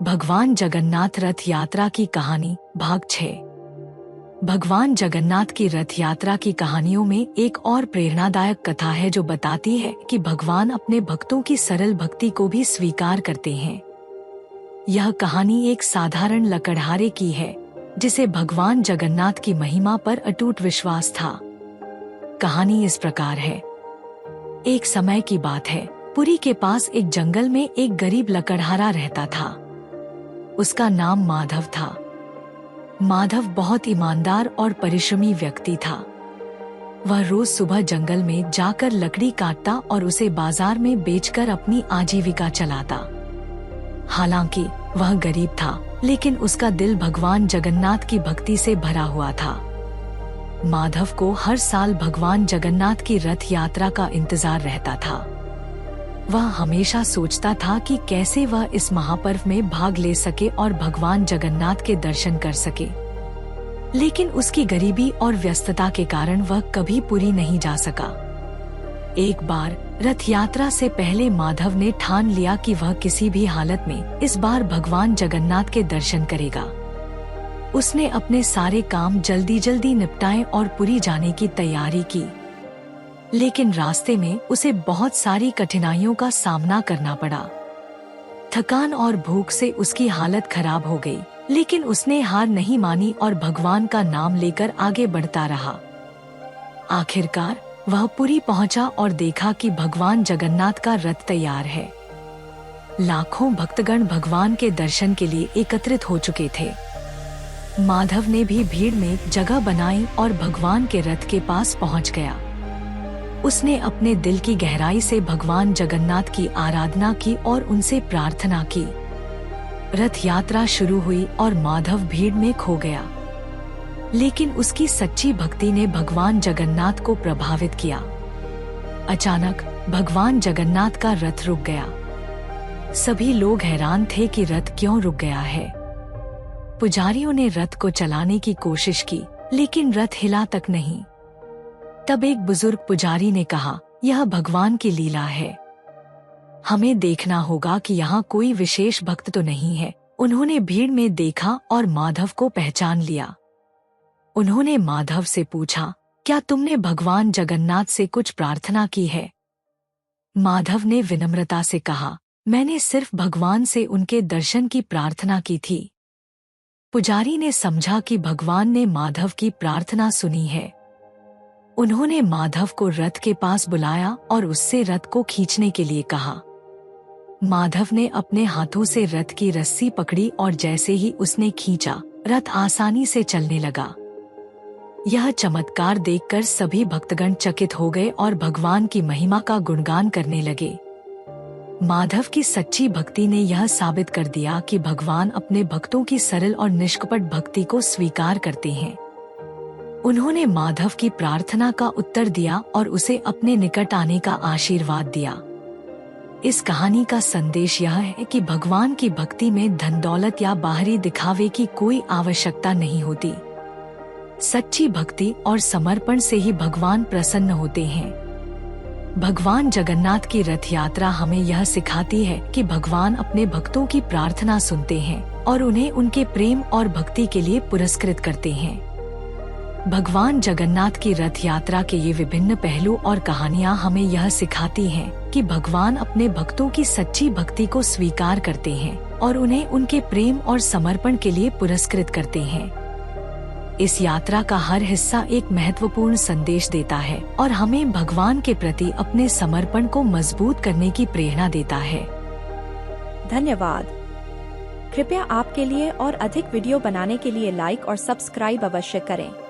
भगवान जगन्नाथ रथ यात्रा की कहानी भाग 6। भगवान जगन्नाथ की रथ यात्रा की कहानियों में एक और प्रेरणादायक कथा है जो बताती है कि भगवान अपने भक्तों की सरल भक्ति को भी स्वीकार करते हैं। यह कहानी एक साधारण लकड़हारे की है जिसे भगवान जगन्नाथ की महिमा पर अटूट विश्वास था। कहानी इस प्रकार है। एक समय की बात है, पुरी के पास एक जंगल में एक गरीब लकड़हारा रहता था। उसका नाम माधव था। माधव बहुत ईमानदार और परिश्रमी व्यक्ति था। वह रोज सुबह जंगल में जाकर लकड़ी काटता और उसे बाजार में बेचकर अपनी आजीविका चलाता। हालांकि वह गरीब था, लेकिन उसका दिल भगवान जगन्नाथ की भक्ति से भरा हुआ था। माधव को हर साल भगवान जगन्नाथ की रथ यात्रा का इंतजार रहता था। वह हमेशा सोचता था कि कैसे वह इस महापर्व में भाग ले सके और भगवान जगन्नाथ के दर्शन कर सके। लेकिन उसकी गरीबी और व्यस्तता के कारण वह कभी पुरी नहीं जा सका। एक बार रथ यात्रा से पहले माधव ने ठान लिया कि वह किसी भी हालत में इस बार भगवान जगन्नाथ के दर्शन करेगा। उसने अपने सारे काम जल्दी जल्दी निपटाए और पुरी जाने की तैयारी की। लेकिन रास्ते में उसे बहुत सारी कठिनाइयों का सामना करना पड़ा। थकान और भूख से उसकी हालत खराब हो गई, लेकिन उसने हार नहीं मानी और भगवान का नाम लेकर आगे बढ़ता रहा। आखिरकार वह पुरी पहुंचा और देखा कि भगवान जगन्नाथ का रथ तैयार है। लाखों भक्तगण भगवान के दर्शन के लिए एकत्रित हो चुके थे। माधव ने भी भीड़ में जगह बनाई और भगवान के रथ के पास पहुंच गया। उसने अपने दिल की गहराई से भगवान जगन्नाथ की आराधना की और उनसे प्रार्थना की। रथ यात्रा शुरू हुई और माधव भीड़ में खो गया। लेकिन उसकी सच्ची भक्ति ने भगवान जगन्नाथ को प्रभावित किया। अचानक भगवान जगन्नाथ का रथ रुक गया। सभी लोग हैरान थे कि रथ क्यों रुक गया है। पुजारियों ने रथ को चलाने की कोशिश की, लेकिन रथ हिला तक नहीं। तब एक बुजुर्ग पुजारी ने कहा, यह भगवान की लीला है। हमें देखना होगा कि यहाँ कोई विशेष भक्त तो नहीं है। उन्होंने भीड़ में देखा और माधव को पहचान लिया। उन्होंने माधव से पूछा, क्या तुमने भगवान जगन्नाथ से कुछ प्रार्थना की है? माधव ने विनम्रता से कहा, मैंने सिर्फ भगवान से उनके दर्शन की प्रार्थना की थी। पुजारी ने समझा कि भगवान ने माधव की प्रार्थना सुनी है। उन्होंने माधव को रथ के पास बुलाया और उससे रथ को खींचने के लिए कहा। माधव ने अपने हाथों से रथ की रस्सी पकड़ी और जैसे ही उसने खींचा, रथ आसानी से चलने लगा। यह चमत्कार देखकर सभी भक्तगण चकित हो गए और भगवान की महिमा का गुणगान करने लगे। माधव की सच्ची भक्ति ने यह साबित कर दिया कि भगवान अपने भक्तों की सरल और निष्कपट भक्ति को स्वीकार करते हैं। उन्होंने माधव की प्रार्थना का उत्तर दिया और उसे अपने निकट आने का आशीर्वाद दिया। इस कहानी का संदेश यह है कि भगवान की भक्ति में धन दौलत या बाहरी दिखावे की कोई आवश्यकता नहीं होती। सच्ची भक्ति और समर्पण से ही भगवान प्रसन्न होते हैं। भगवान जगन्नाथ की रथ यात्रा हमें यह सिखाती है कि भगवान अपने भक्तों की प्रार्थना सुनते हैं और उन्हें उनके प्रेम और भक्ति के लिए पुरस्कृत करते हैं। भगवान जगन्नाथ की रथ यात्रा के ये विभिन्न पहलू और कहानियाँ हमें यह सिखाती हैं कि भगवान अपने भक्तों की सच्ची भक्ति को स्वीकार करते हैं और उन्हें उनके प्रेम और समर्पण के लिए पुरस्कृत करते हैं। इस यात्रा का हर हिस्सा एक महत्वपूर्ण संदेश देता है और हमें भगवान के प्रति अपने समर्पण को मजबूत करने की प्रेरणा देता है। धन्यवाद। कृपया आपके लिए और अधिक वीडियो बनाने के लिए लाइक और सब्सक्राइब अवश्य करें।